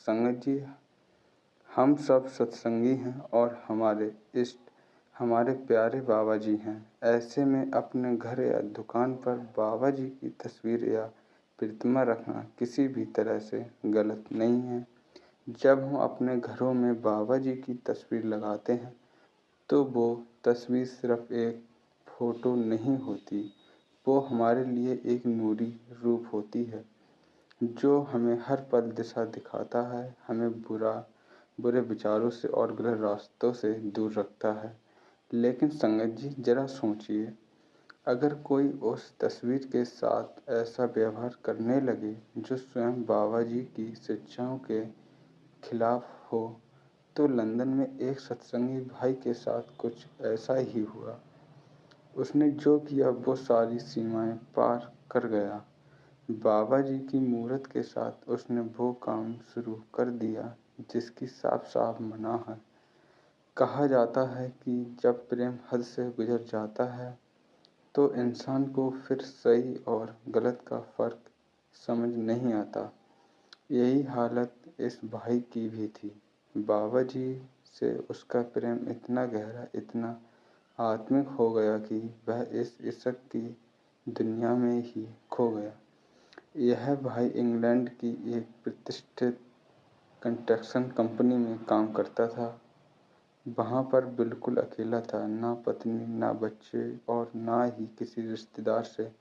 संगत जी, हम सब सत्संगी हैं और हमारे इष्ट हमारे प्यारे बाबा जी हैं। ऐसे में अपने घर या दुकान पर बाबा जी की तस्वीर या प्रतिमा रखना किसी भी तरह से गलत नहीं है। जब हम अपने घरों में बाबा जी की तस्वीर लगाते हैं तो वो तस्वीर सिर्फ एक फ़ोटो नहीं होती, वो हमारे लिए एक नूरी रूप होती है जो हमें हर पल दिशा दिखाता है, हमें बुरे विचारों से और गलत रास्तों से दूर रखता है। लेकिन संगत जी, जरा सोचिए, अगर कोई उस तस्वीर के साथ ऐसा व्यवहार करने लगे जो स्वयं बाबा जी की शिक्षाओं के खिलाफ हो। तो लंदन में एक सत्संगी भाई के साथ कुछ ऐसा ही हुआ। उसने जो किया वो सारी सीमाएं पार कर गया। बाबा जी की मूरत के साथ उसने वो काम शुरू कर दिया जिसकी साफ साफ मना है। कहा जाता है कि जब प्रेम हद से गुजर जाता है तो इंसान को फिर सही और गलत का फर्क समझ नहीं आता। यही हालत इस भाई की भी थी। बाबा जी से उसका प्रेम इतना गहरा, इतना आत्मिक हो गया कि वह इस इश्क की दुनिया में ही खो गया। यह भाई इंग्लैंड की एक प्रतिष्ठित कंस्ट्रक्शन कंपनी में काम करता था। वहाँ पर बिल्कुल अकेला था, ना पत्नी, ना बच्चे और ना ही किसी रिश्तेदार से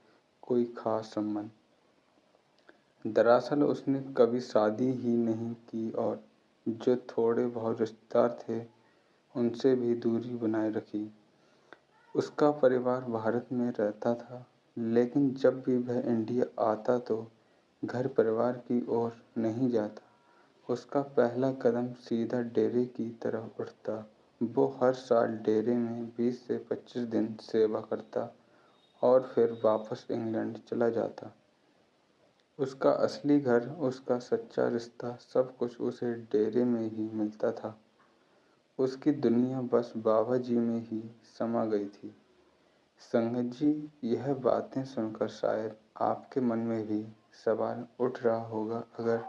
कोई खास संबंध। दरअसल उसने कभी शादी ही नहीं की और जो थोड़े बहुत रिश्तेदार थे उनसे भी दूरी बनाए रखी। उसका परिवार भारत में रहता था, लेकिन जब भी वह इंडिया आता तो घर परिवार की ओर नहीं जाता। उसका पहला कदम सीधा डेरे की तरफ उठता। वो हर साल डेरे में 20 से 25 दिन सेवा करता और फिर वापस इंग्लैंड चला जाता। उसका असली घर, उसका सच्चा रिश्ता, सब कुछ उसे डेरे में ही मिलता था। उसकी दुनिया बस बाबा जी में ही समा गई थी। संगत जी, यह बातें सुनकर शायद आपके मन में भी सवाल उठ रहा होगा, अगर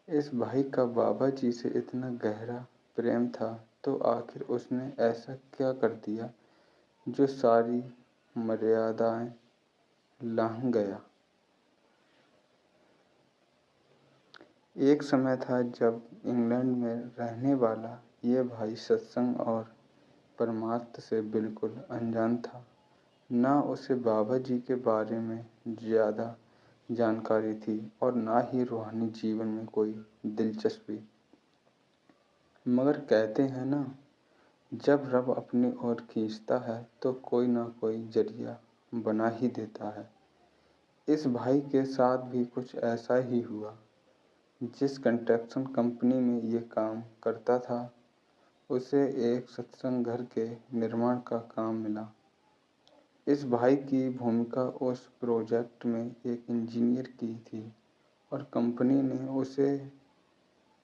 इस भाई का बाबा जी से इतना गहरा प्रेम था तो आखिर उसने ऐसा क्या कर दिया जो सारी मर्यादाएं लांघ गया। एक समय था जब इंग्लैंड में रहने वाला ये भाई सत्संग और परमार्थ से बिल्कुल अनजान था। ना उसे बाबा जी के बारे में ज़्यादा जानकारी थी और ना ही रूहानी जीवन में कोई दिलचस्पी। मगर कहते हैं ना, जब रब अपनी ओर खींचता है तो कोई ना कोई जरिया बना ही देता है। इस भाई के साथ भी कुछ ऐसा ही हुआ। जिस कंस्ट्रक्शन कंपनी में ये काम करता था उसे एक सत्संग घर के निर्माण का काम मिला। इस भाई की भूमिका उस प्रोजेक्ट में एक इंजीनियर की थी और कंपनी ने उसे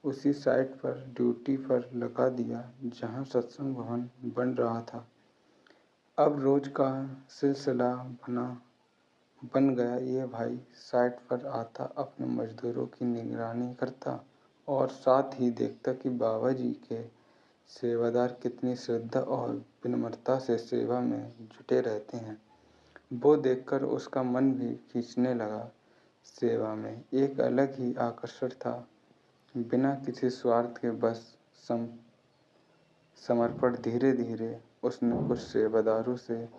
उसी साइट पर ड्यूटी पर लगा दिया जहां सत्संग भवन बन रहा था। अब रोज का सिलसिला बन गया। ये भाई साइट पर आता, अपने मजदूरों की निगरानी करता और साथ ही देखता कि बाबा जी के सेवादार कितनी श्रद्धा और विनम्रता से सेवा में जुटे रहते हैं। वो देखकर उसका मन भी खींचने लगा। सेवा में एक अलग ही आकर्षण था। बिना किसी स्वार्थ के बस समर्पण। धीरे धीरे उसने कुछ सेवादारों से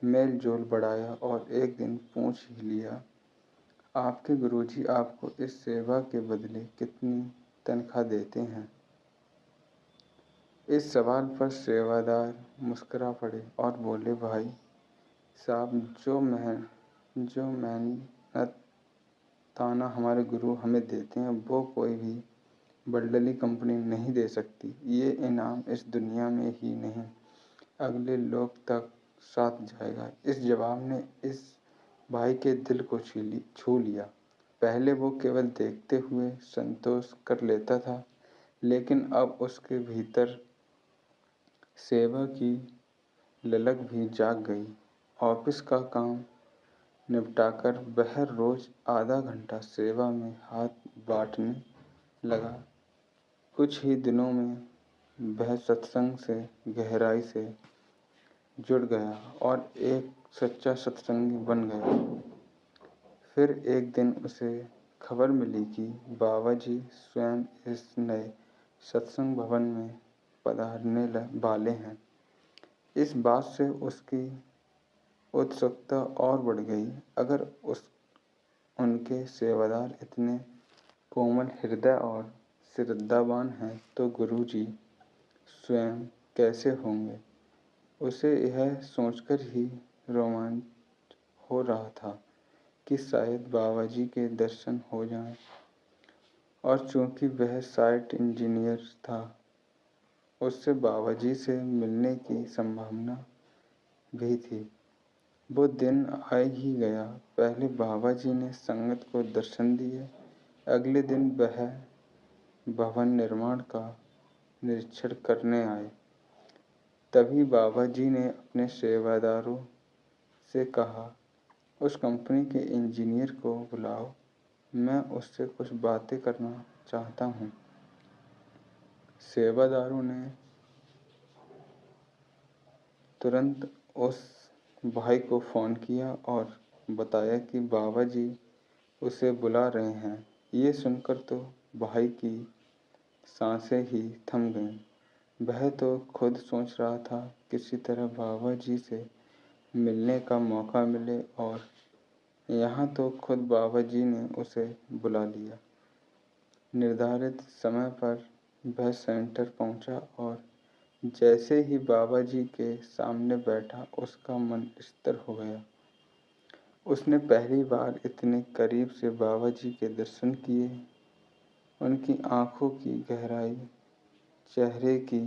मेल जोल बढ़ाया और एक दिन पूछ ही लिया, आपके गुरुजी आपको इस सेवा के बदले कितनी तनख्वाह देते हैं। इस सवाल पर सेवादार मुस्कुरा पड़े और बोले, भाई साहब, जो मेहनत ताना हमारे गुरु हमें देते हैं वो कोई भी बड़दली कंपनी नहीं दे सकती। ये इनाम इस दुनिया में ही नहीं, अगले लोक तक साथ जाएगा। इस जवाब ने इस भाई के दिल को छू लिया। पहले वो केवल देखते हुए संतोष कर लेता था, लेकिन अब उसके भीतर सेवा की ललक भी जाग गई। ऑफिस का काम निपटाकर वह रोज आधा घंटा सेवा में हाथ बांटने लगा। कुछ ही दिनों में वह सत्संग से गहराई से जुड़ गया और एक सच्चा सत्संगी बन गया। फिर एक दिन उसे खबर मिली कि बाबा जी स्वयं इस नए सत्संग भवन में पधारने वाले हैं। इस बात से उसकी उत्सुकता और बढ़ गई। अगर उनके सेवादार इतने कोमल हृदय और श्रद्धावान हैं तो गुरुजी स्वयं कैसे होंगे। उसे यह सोचकर ही रोमांच हो रहा था कि शायद बाबा जी के दर्शन हो जाएं। और चूंकि वह साइट इंजीनियर था, उससे बाबा जी से मिलने की संभावना भी थी। वो दिन आ ही गया। पहले बाबा जी ने संगत को दर्शन दिए। अगले दिन वह भवन निर्माण का निरीक्षण करने आए। तभी बाबा जी ने अपने सेवादारों से कहा, उस कंपनी के इंजीनियर को बुलाओ, मैं उससे कुछ बातें करना चाहता हूँ। सेवादारों ने तुरंत उस भाई को फ़ोन किया और बताया कि बाबा जी उसे बुला रहे हैं। ये सुनकर तो भाई की सांसें ही थम गईं। वह तो खुद सोच रहा था किसी तरह बाबा जी से मिलने का मौका मिले और यहाँ तो खुद बाबा जी ने उसे बुला लिया। निर्धारित समय पर वह सेंटर पहुँचा और जैसे ही बाबा जी के सामने बैठा उसका मन स्थिर हो गया। उसने पहली बार इतने करीब से बाबा जी के दर्शन किए। उनकी आंखों की गहराई, चेहरे की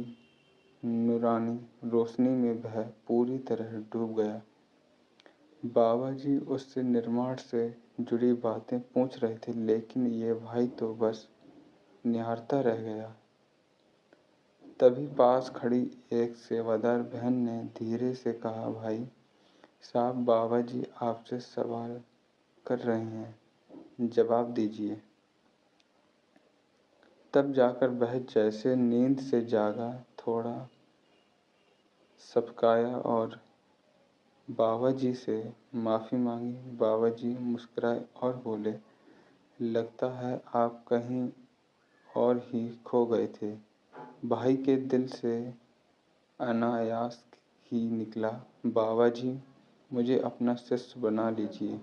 नूरानी रोशनी में वह पूरी तरह डूब गया। बाबा जी उससे निर्माण से जुड़ी बातें पूछ रहे थे, लेकिन ये भाई तो बस निहारता रह गया। तभी पास खड़ी एक सेवादार बहन ने धीरे से कहा, भाई साहब, बाबा जी आपसे सवाल कर रहे हैं, जवाब दीजिए। तब जाकर वह जैसे नींद से जागा, थोड़ा सबकाया और बाबा जी से माफ़ी मांगी। बाबा जी मुस्कुराए और बोले, लगता है आप कहीं और ही खो गए थे। भाई के दिल से अनायास ही निकला, बाबा जी मुझे अपना शिष्य बना लीजिए।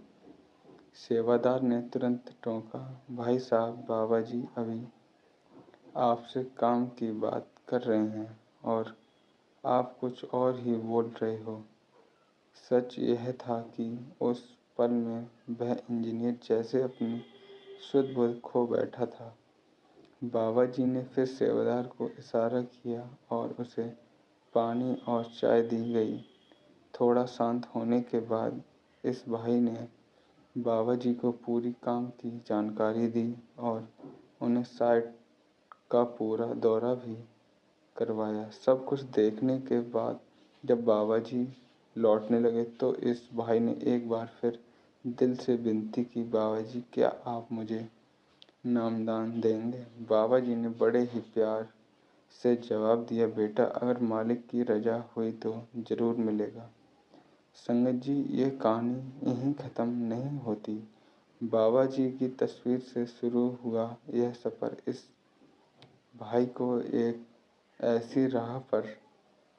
सेवादार ने तुरंत टोका, भाई साहब, बाबा जी अभी आपसे काम की बात कर रहे हैं और आप कुछ और ही बोल रहे हो। सच यह था कि उस पल में वह इंजीनियर जैसे अपनी सुध बुध खो बैठा था। बाबा जी ने फिर सेवादार को इशारा किया और उसे पानी और चाय दी गई। थोड़ा शांत होने के बाद इस भाई ने बाबा जी को पूरी काम की जानकारी दी और उन्हें साइट का पूरा दौरा भी करवाया। सब कुछ देखने के बाद जब बाबा जी लौटने लगे तो इस भाई ने एक बार फिर दिल से विनती की, बाबा जी क्या आप मुझे नामदान देंगे। बाबा जी ने बड़े ही प्यार से जवाब दिया, बेटा अगर मालिक की रजा हुई तो ज़रूर मिलेगा। संगत जी, ये कहानी यहीं ख़त्म नहीं होती। बाबा जी की तस्वीर से शुरू हुआ यह सफ़र इस भाई को एक ऐसी राह पर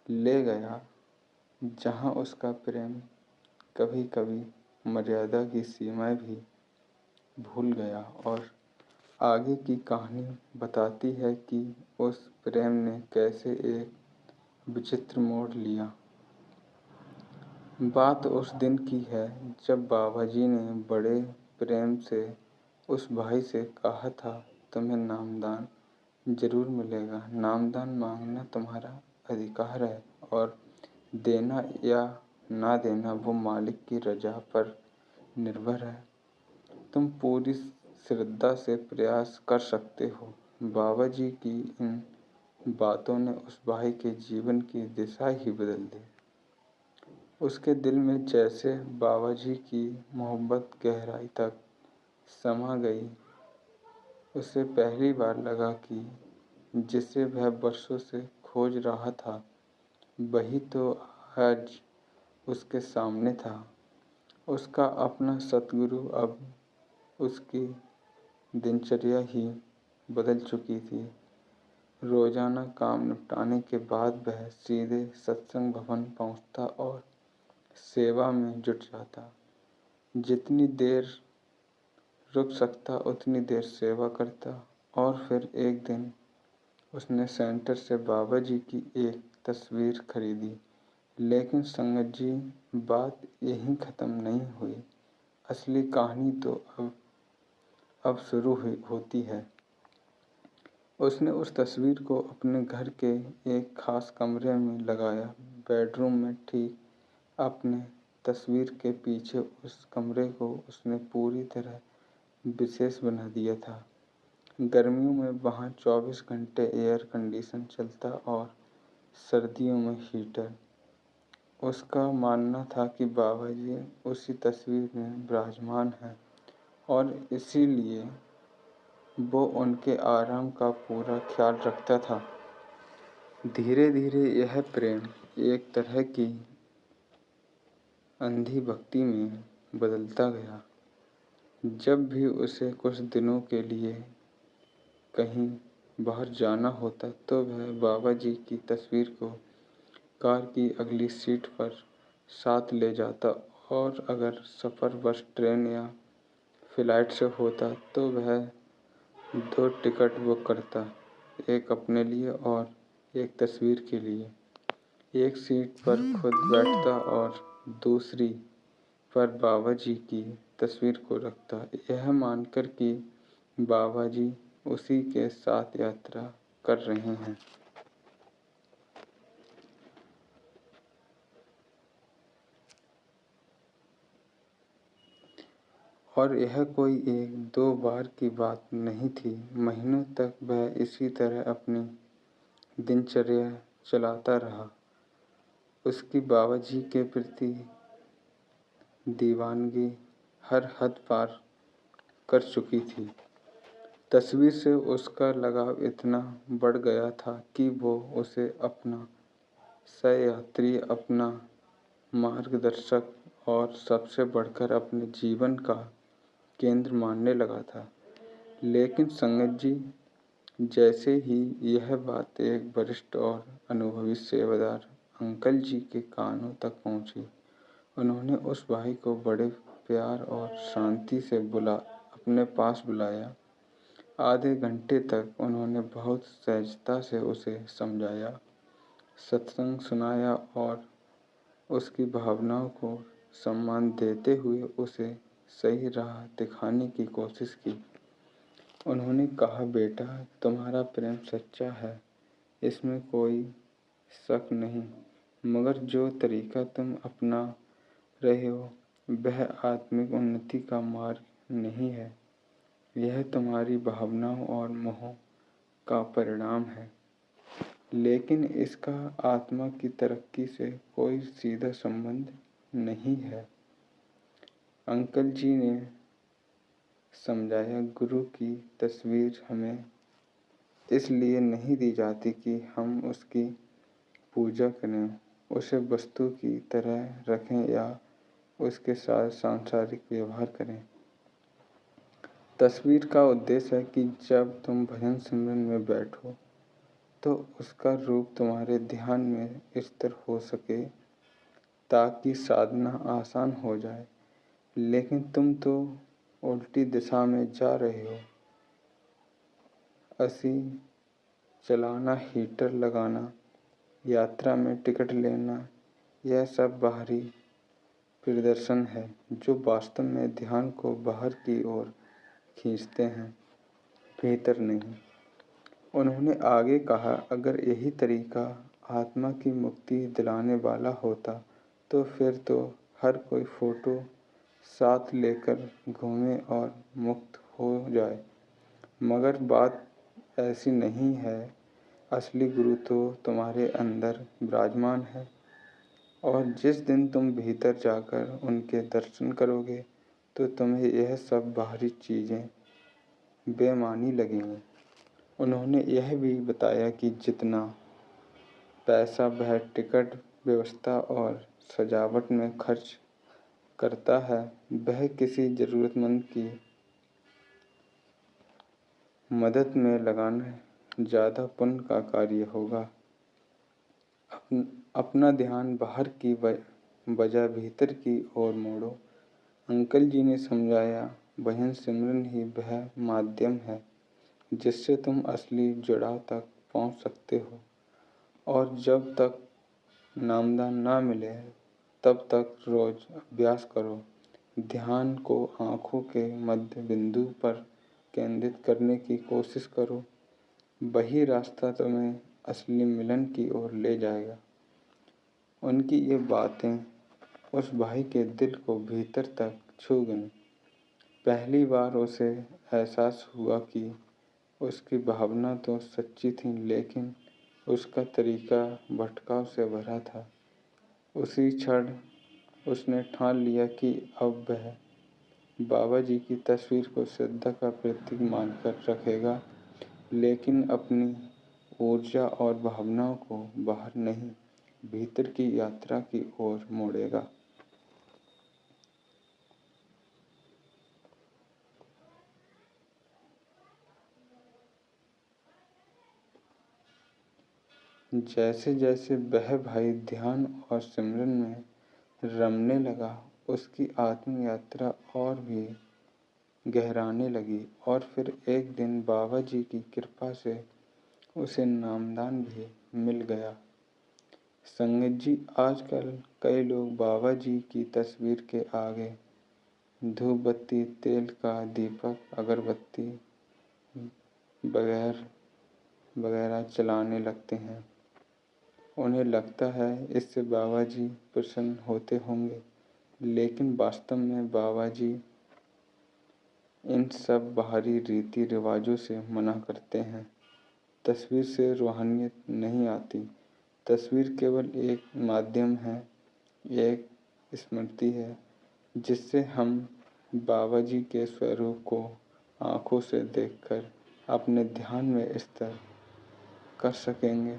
ले गया जहाँ उसका प्रेम कभी कभी मर्यादा की सीमाएं भी भूल गया। और आगे की कहानी बताती है कि उस प्रेम ने कैसे एक विचित्र मोड़ लिया। बात उस दिन की है जब बाबा जी ने बड़े प्रेम से उस भाई से कहा था, तुम्हें नामदान जरूर मिलेगा। नामदान मांगना तुम्हारा अधिकार है और देना या ना देना वो मालिक की रजा पर निर्भर है। तुम पूरी श्रद्धा से प्रयास कर सकते हो। बाबा जी की इन बातों ने उस भाई के जीवन की दिशा ही बदल दी। उसके दिल में जैसे बाबा जी की मोहब्बत गहराई तक समा गई। उसे पहली बार लगा कि जिसे वह बरसों से खोज रहा था वही तो आज उसके सामने था। उसका अपना सतगुरु अब उसकी दिनचर्या ही बदल चुकी थी। रोजाना काम निपटाने के बाद वह सीधे सत्संग भवन पहुंचता और सेवा में जुट जाता। जितनी देर रुक सकता उतनी देर सेवा करता। और फिर एक दिन उसने सेंटर से बाबा जी की एक तस्वीर खरीदी। लेकिन संगत जी, बात यहीं ख़त्म नहीं हुई। असली कहानी तो अब शुरू होती है। उसने उस तस्वीर को अपने घर के एक खास कमरे में लगाया। बेडरूम में ठीक अपने तस्वीर के पीछे उस कमरे को उसने पूरी तरह विशेष बना दिया था। गर्मियों में वहाँ 24 घंटे एयर कंडीशन चलता और सर्दियों में हीटर। उसका मानना था कि बाबा जी उसी तस्वीर में विराजमान हैं और इसीलिए वो उनके आराम का पूरा ख्याल रखता था। धीरे धीरे यह प्रेम एक तरह की अंधी भक्ति में बदलता गया। जब भी उसे कुछ दिनों के लिए कहीं बाहर जाना होता तो वह बाबा जी की तस्वीर को कार की अगली सीट पर साथ ले जाता। और अगर सफ़र बस, ट्रेन या फ्लाइट से होता तो वह 2 टिकट बुक करता, एक अपने लिए और एक तस्वीर के लिए। एक सीट पर खुद बैठता और दूसरी पर बाबा जी की तस्वीर को रखता, यह मानकर कि बाबा जी उसी के साथ यात्रा कर रहे हैं। और यह कोई 1-2 बार की बात नहीं थी। महीनों तक वह इसी तरह अपनी दिनचर्या चलाता रहा। उसकी बाबा जी के प्रति दीवानगी हर हद पार कर चुकी थी। तस्वीर से उसका लगाव इतना बढ़ गया था कि वो उसे अपना सहयात्री, अपना मार्गदर्शक और सबसे बढ़कर अपने जीवन का केंद्र मानने लगा था। लेकिन संगत जी, जैसे ही यह बात एक वरिष्ठ और अनुभवी सेवादार अंकल जी के कानों तक पहुंची, उन्होंने उस भाई को बड़े प्यार और शांति से अपने पास बुलाया। आधे घंटे तक उन्होंने बहुत सहजता से उसे समझाया, सत्संग सुनाया और उसकी भावनाओं को सम्मान देते हुए उसे सही राह दिखाने की कोशिश की। उन्होंने कहा, बेटा, तुम्हारा प्रेम सच्चा है, इसमें कोई शक नहीं, मगर जो तरीका तुम अपना रहे हो वह आत्मिक उन्नति का मार्ग नहीं है। यह तुम्हारी भावनाओं और मोह का परिणाम है, लेकिन इसका आत्मा की तरक्की से कोई सीधा संबंध नहीं है। अंकल जी ने समझाया, गुरु की तस्वीर हमें इसलिए नहीं दी जाती कि हम उसकी पूजा करें, उसे वस्तु की तरह रखें या उसके साथ सांसारिक व्यवहार करें। तस्वीर का उद्देश्य है कि जब तुम भजन सिमरन में बैठो तो उसका रूप तुम्हारे ध्यान में स्थिर हो सके ताकि साधना आसान हो जाए। लेकिन तुम तो उल्टी दिशा में जा रहे हो। एसी चलाना, हीटर लगाना, यात्रा में टिकट लेना, यह सब बाहरी प्रदर्शन है जो वास्तव में ध्यान को बाहर की ओर खींचते हैं, भीतर नहीं। उन्होंने आगे कहा, अगर यही तरीका आत्मा की मुक्ति दिलाने वाला होता तो फिर तो हर कोई फोटो साथ लेकर घूमे और मुक्त हो जाए। मगर बात ऐसी नहीं है। असली गुरु तो तुम्हारे अंदर विराजमान है और जिस दिन तुम भीतर जाकर उनके दर्शन करोगे तो तुम्हें यह सब बाहरी चीज़ें बेमानी लगेंगे। उन्होंने यह भी बताया कि जितना पैसा वह टिकट व्यवस्था और सजावट में खर्च करता है वह किसी ज़रूरतमंद की मदद में लगाना ज़्यादा पुण्य का कार्य होगा। अपना ध्यान बाहर की बजाय भीतर की ओर मोड़ो। अंकल जी ने समझाया, भजन सिमरन ही वह माध्यम है जिससे तुम असली जुड़ाव तक पहुंच सकते हो और जब तक नामदान ना मिले तब तक रोज अभ्यास करो। ध्यान को आँखों के मध्य बिंदु पर केंद्रित करने की कोशिश करो। वही रास्ता तुम्हें असली मिलन की ओर ले जाएगा। उनकी ये बातें उस भाई के दिल को भीतर तक छू गईं। पहली बार उसे एहसास हुआ कि उसकी भावना तो सच्ची थी लेकिन उसका तरीका भटकाव से भरा था। उसी क्षण उसने ठान लिया कि अब वह बाबा जी की तस्वीर को श्रद्धा का प्रतीक मानकर रखेगा, लेकिन अपनी ऊर्जा और भावनाओं को बाहर नहीं, भीतर की यात्रा की ओर मोड़ेगा। जैसे जैसे वह भाई ध्यान और सिमरन में रमने लगा, उसकी आत्म यात्रा और भी गहराने लगी और फिर एक दिन बाबा जी की कृपा से उसे नामदान भी मिल गया। संगत जी, आजकल कई लोग बाबा जी की तस्वीर के आगे धूप बत्ती, तेल का दीपक, अगरबत्ती वगैरह चलाने लगते हैं। उन्हें लगता है इससे बाबा जी प्रसन्न होते होंगे, लेकिन वास्तव में बाबा जी इन सब बाहरी रीति रिवाजों से मना करते हैं। तस्वीर से रूहानियत नहीं आती। तस्वीर केवल एक माध्यम है, एक स्मृति है जिससे हम बाबा जी के स्वरूप को आँखों से देखकर अपने ध्यान में स्थिर कर सकेंगे।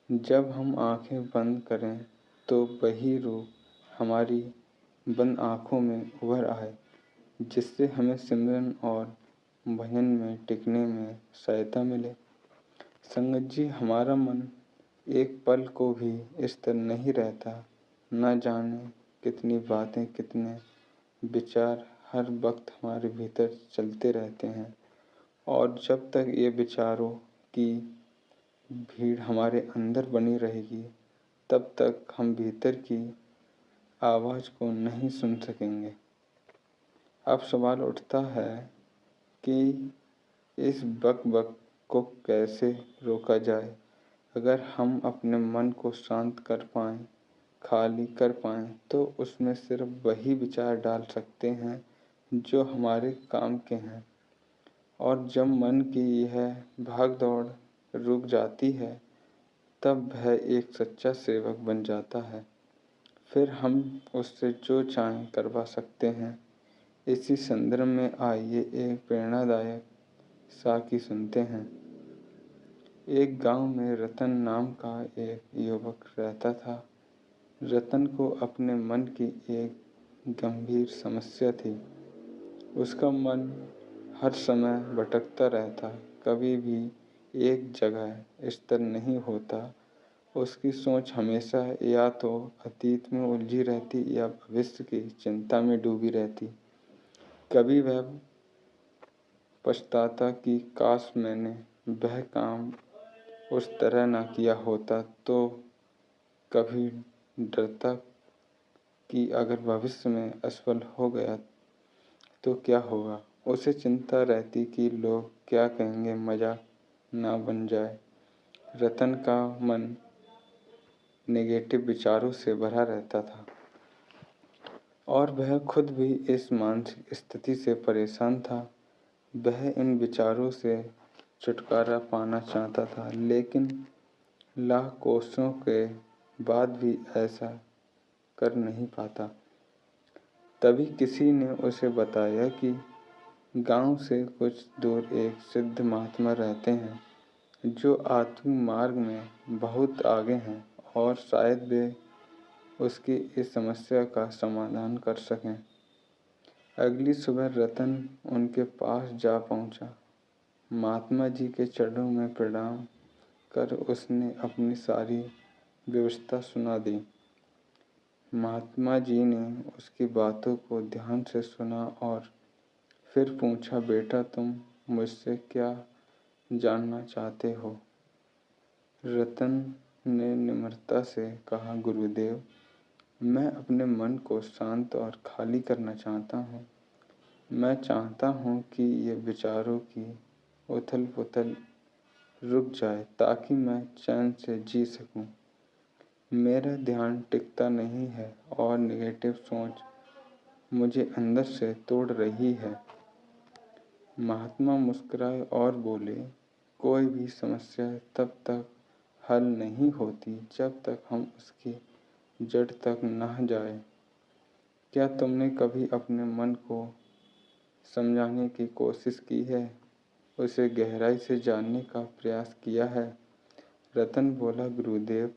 जब हम आँखें बंद करें तो वही रूप हमारी बंद आँखों में उभर आए, जिससे हमें सिमरन और भजन में टिकने में सहायता मिले। संगत जी, हमारा मन एक पल को भी स्थिर नहीं रहता। न जाने कितनी बातें, कितने विचार हर वक्त हमारे भीतर चलते रहते हैं और जब तक ये विचारों की भीड़ हमारे अंदर बनी रहेगी तब तक हम भीतर की आवाज़ को नहीं सुन सकेंगे। अब सवाल उठता है कि इस बक-बक को कैसे रोका जाए। अगर हम अपने मन को शांत कर पाएँ, खाली कर पाएँ, तो उसमें सिर्फ वही विचार डाल सकते हैं जो हमारे काम के हैं। और जब मन की यह भाग दौड़ रुक जाती है तब वह एक सच्चा सेवक बन जाता है। फिर हम उससे जो चाहें करवा सकते हैं। इसी संदर्भ में आइए एक प्रेरणादायक साखी सुनते हैं। एक गांव में रतन नाम का एक युवक रहता था। रतन को अपने मन की एक गंभीर समस्या थी। उसका मन हर समय भटकता रहता, कभी भी एक जगह स्थिर नहीं होता। उसकी सोच हमेशा या तो अतीत में उलझी रहती या भविष्य की चिंता में डूबी रहती। कभी वह पछताता कि काश मैंने वह काम उस तरह ना किया होता, तो कभी डरता कि अगर भविष्य में असफल हो गया तो क्या होगा। उसे चिंता रहती कि लोग क्या कहेंगे, मजाक ना बन जाए। रतन का मन नेगेटिव विचारों से भरा रहता था और वह खुद भी इस मानसिक स्थिति से परेशान था। वह इन विचारों से छुटकारा पाना चाहता था, लेकिन लाख कोशिशों के बाद भी ऐसा कर नहीं पाता। तभी किसी ने उसे बताया कि गांव से कुछ दूर एक सिद्ध महात्मा रहते हैं जो आत्मिक मार्ग में बहुत आगे हैं और शायद वे उसकी इस समस्या का समाधान कर सकें। अगली सुबह रतन उनके पास जा पहुंचा। महात्मा जी के चरणों में प्रणाम कर उसने अपनी सारी व्यवस्था सुना दी। महात्मा जी ने उसकी बातों को ध्यान से सुना और फिर पूछा, बेटा तुम मुझसे क्या जानना चाहते हो? रतन ने निम्रता से कहा, गुरुदेव, मैं अपने मन को शांत और खाली करना चाहता हूँ। मैं चाहता हूँ कि ये विचारों की उथल पुथल रुक जाए ताकि मैं चैन से जी सकूं। मेरा ध्यान टिकता नहीं है और नेगेटिव सोच मुझे अंदर से तोड़ रही है। महात्मा मुस्कुराए और बोले, कोई भी समस्या तब तक हल नहीं होती जब तक हम उसकी जड़ तक न जाए। क्या तुमने कभी अपने मन को समझाने की कोशिश की है? उसे गहराई से जानने का प्रयास किया है? रतन बोला, गुरुदेव,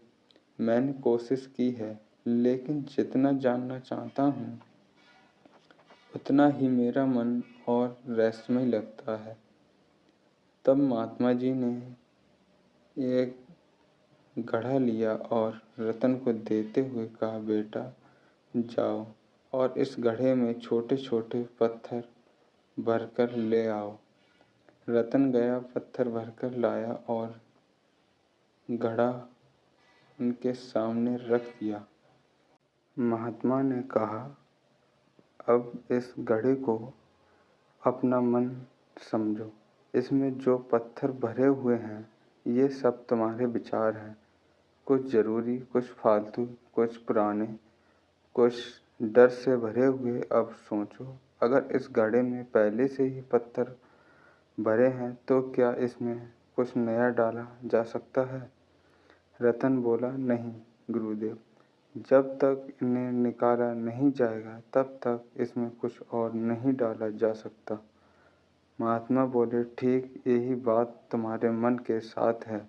मैंने कोशिश की है, लेकिन जितना जानना चाहता हूँ उतना ही मेरा मन और रहस्यमय लगता है। तब महात्मा जी ने एक घड़ा लिया और रतन को देते हुए कहा, बेटा जाओ और इस घड़े में छोटे छोटे पत्थर भरकर ले आओ। रतन गया, पत्थर भरकर लाया और घड़ा उनके सामने रख दिया। महात्मा ने कहा, अब इस घड़े को अपना मन समझो। इसमें जो पत्थर भरे हुए हैं ये सब तुम्हारे विचार हैं, कुछ जरूरी, कुछ फालतू, कुछ पुराने, कुछ डर से भरे हुए। अब सोचो, अगर इस घड़े में पहले से ही पत्थर भरे हैं तो क्या इसमें कुछ नया डाला जा सकता है? रतन बोला, नहीं गुरुदेव, जब तक इन्हें निकाला नहीं जाएगा तब तक इसमें कुछ और नहीं डाला जा सकता। महात्मा बोले, ठीक यही बात तुम्हारे मन के साथ है।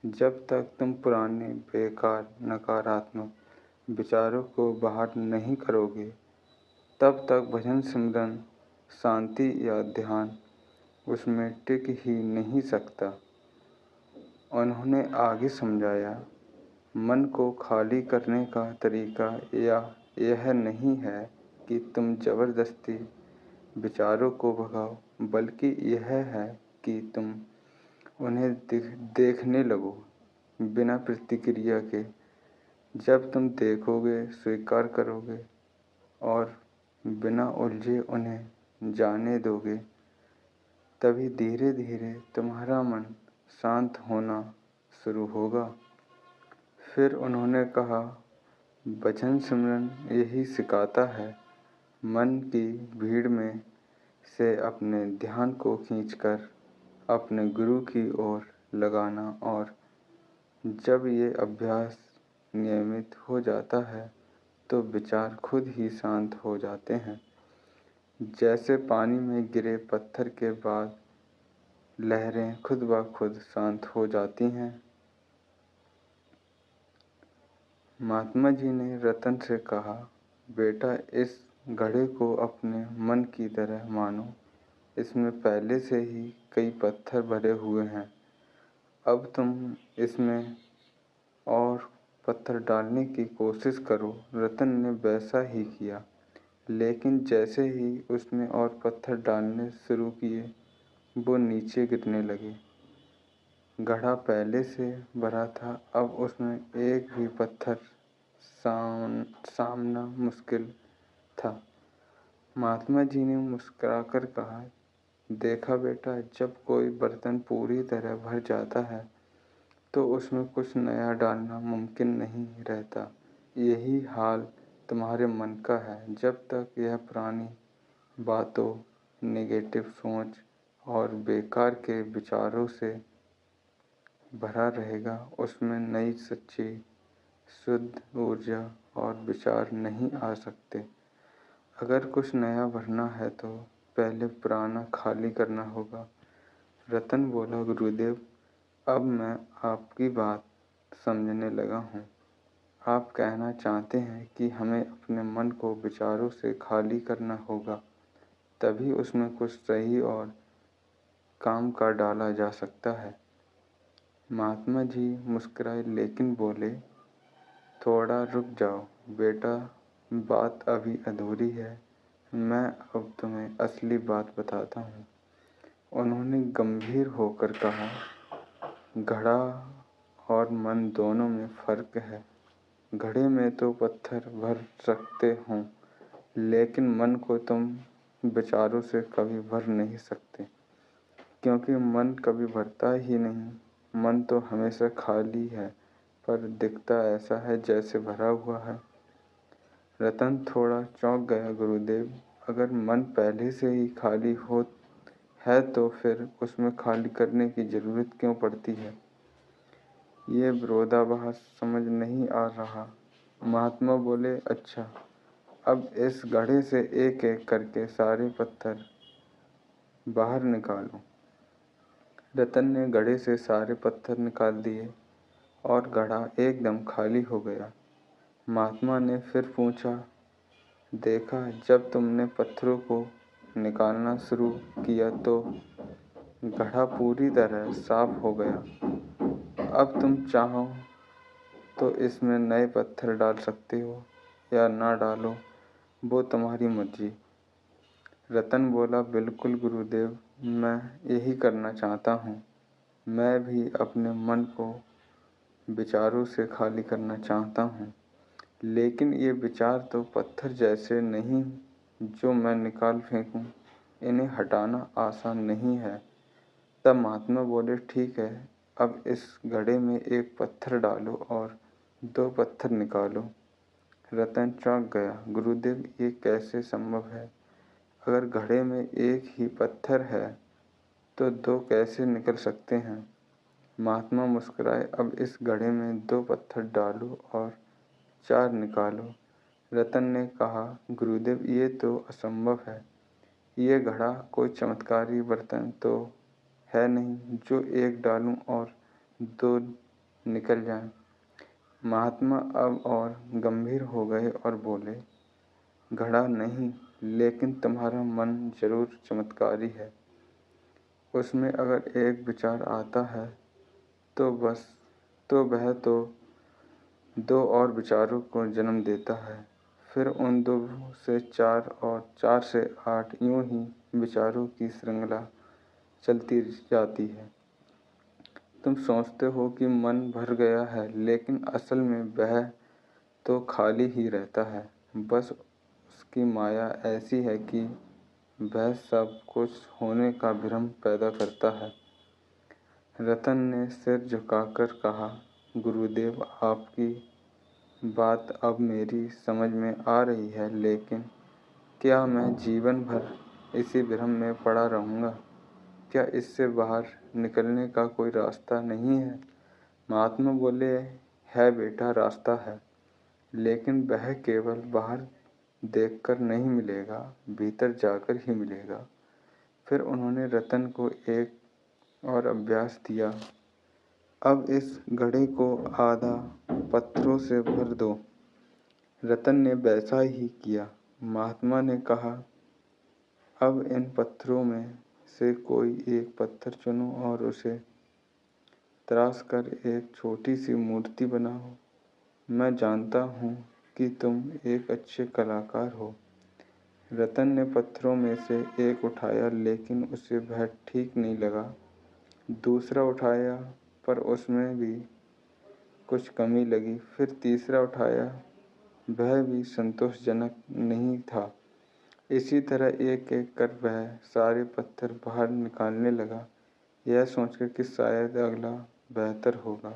जब तक तुम पुराने बेकार नकारात्मक विचारों को बाहर नहीं करोगे तब तक भजन, सिमरन, शांति या ध्यान उसमें टिक ही नहीं सकता। उन्होंने आगे समझाया, मन को खाली करने का तरीका यह नहीं है कि तुम जबरदस्ती विचारों को भगाओ, बल्कि यह है कि तुम उन्हें देखने लगो बिना प्रतिक्रिया के। जब तुम देखोगे, स्वीकार करोगे और बिना उलझे उन्हें जाने दोगे, तभी धीरे धीरे तुम्हारा मन शांत होना शुरू होगा। फिर उन्होंने कहा, भजन सिमरन यही सिखाता है, मन की भीड़ में से अपने ध्यान को खींचकर अपने गुरु की ओर लगाना, और जब ये अभ्यास नियमित हो जाता है तो विचार खुद ही शांत हो जाते हैं। जैसे पानी में गिरे पत्थर के बाद लहरें खुद ब खुद शांत हो जाती हैं। महात्मा जी ने रतन से कहा, बेटा इस घड़े को अपने मन की तरह मानो। इसमें पहले से ही कई पत्थर भरे हुए हैं। अब तुम इसमें और पत्थर डालने की कोशिश करो। रतन ने वैसा ही किया, लेकिन जैसे ही उसने और पत्थर डालने शुरू किए वो नीचे गिरने लगे। घड़ा पहले से भरा था, अब उसमें एक भी पत्थर सामना मुश्किल था। महात्मा जी ने मुस्कुराकर कहा, देखा बेटा, जब कोई बर्तन पूरी तरह भर जाता है तो उसमें कुछ नया डालना मुमकिन नहीं रहता। यही हाल तुम्हारे मन का है। जब तक यह पुरानी बातों, नेगेटिव सोच और बेकार के विचारों से भरा रहेगा, उसमें नई, सच्ची, शुद्ध ऊर्जा और विचार नहीं आ सकते। अगर कुछ नया भरना है तो पहले पुराना खाली करना होगा। रतन बोला, गुरुदेव, अब मैं आपकी बात समझने लगा हूँ। आप कहना चाहते हैं कि हमें अपने मन को विचारों से खाली करना होगा, तभी उसमें कुछ सही और काम का डाला जा सकता है। महात्मा जी मुस्कुराए लेकिन बोले, थोड़ा रुक जाओ बेटा, बात अभी अधूरी है। मैं अब तुम्हें असली बात बताता हूँ। उन्होंने गंभीर होकर कहा, घड़ा और मन दोनों में फर्क है। घड़े में तो पत्थर भर सकते हों, लेकिन मन को तुम विचारों से कभी भर नहीं सकते, क्योंकि मन कभी भरता ही नहीं। मन तो हमेशा खाली है, पर दिखता ऐसा है जैसे भरा हुआ है। रतन थोड़ा चौंक गया, गुरुदेव, अगर मन पहले से ही खाली हो है तो फिर उसमें खाली करने की जरूरत क्यों पड़ती है? ये विरोधाभास समझ नहीं आ रहा। महात्मा बोले, अच्छा, अब इस घड़े से एक एक करके सारे पत्थर बाहर निकालो। रतन ने घड़े से सारे पत्थर निकाल दिए और घड़ा एकदम खाली हो गया। महात्मा ने फिर पूछा, देखा, जब तुमने पत्थरों को निकालना शुरू किया तो घड़ा पूरी तरह साफ हो गया। अब तुम चाहो तो इसमें नए पत्थर डाल सकते हो या ना डालो, वो तुम्हारी मर्जी। रतन बोला, बिल्कुल गुरुदेव, मैं यही करना चाहता हूँ। मैं भी अपने मन को विचारों से खाली करना चाहता हूँ, लेकिन ये विचार तो पत्थर जैसे नहीं जो मैं निकाल फेंकूं। इन्हें हटाना आसान नहीं है। तब महात्मा बोले, ठीक है, अब इस घड़े में एक पत्थर डालो और 2 पत्थर निकालो। रतन चौंक गया, गुरुदेव, ये कैसे संभव है? अगर घड़े में एक ही पत्थर है तो 2 कैसे निकल सकते हैं? महात्मा मुस्कुराए, अब इस घड़े में 2 पत्थर डालो और 4 निकालो। रतन ने कहा, गुरुदेव, ये तो असंभव है। ये घड़ा कोई चमत्कारी बर्तन तो है नहीं जो एक डालूं और 2 निकल जाएं। महात्मा अब और गंभीर हो गए और बोले, घड़ा नहीं, लेकिन तुम्हारा मन जरूर चमत्कारी है। उसमें अगर एक विचार आता है तो वह तो 2 और विचारों को जन्म देता है। फिर उन 2 से 4 और 4 से 8, यूं ही विचारों की श्रृंखला चलती जाती है। तुम सोचते हो कि मन भर गया है, लेकिन असल में वह तो खाली ही रहता है। बस उसकी माया ऐसी है कि वह सब कुछ होने का भ्रम पैदा करता है। रतन ने सिर झुकाकर कहा, गुरुदेव, आपकी बात अब मेरी समझ में आ रही है, लेकिन क्या मैं जीवन भर इसी भ्रम में पड़ा रहूँगा? क्या इससे बाहर निकलने का कोई रास्ता नहीं है? महात्मा बोले, है बेटा, रास्ता है, लेकिन वह केवल बाहर देखकर नहीं मिलेगा, भीतर जाकर ही मिलेगा। फिर उन्होंने रतन को एक और अभ्यास दिया, अब इस घड़े को आधा पत्थरों से भर दो। रतन ने वैसा ही किया। महात्मा ने कहा, अब इन पत्थरों में से कोई एक पत्थर चुनो और उसे तराश कर एक छोटी सी मूर्ति बनाओ। मैं जानता हूँ कि तुम एक अच्छे कलाकार हो। रतन ने पत्थरों में से एक उठाया, लेकिन उसे वह ठीक नहीं लगा। दूसरा उठाया, पर उसमें भी कुछ कमी लगी। फिर तीसरा उठाया, वह भी संतोषजनक नहीं था। इसी तरह एक एक कर वह सारे पत्थर बाहर निकालने लगा, यह सोचकर कि शायद अगला बेहतर होगा।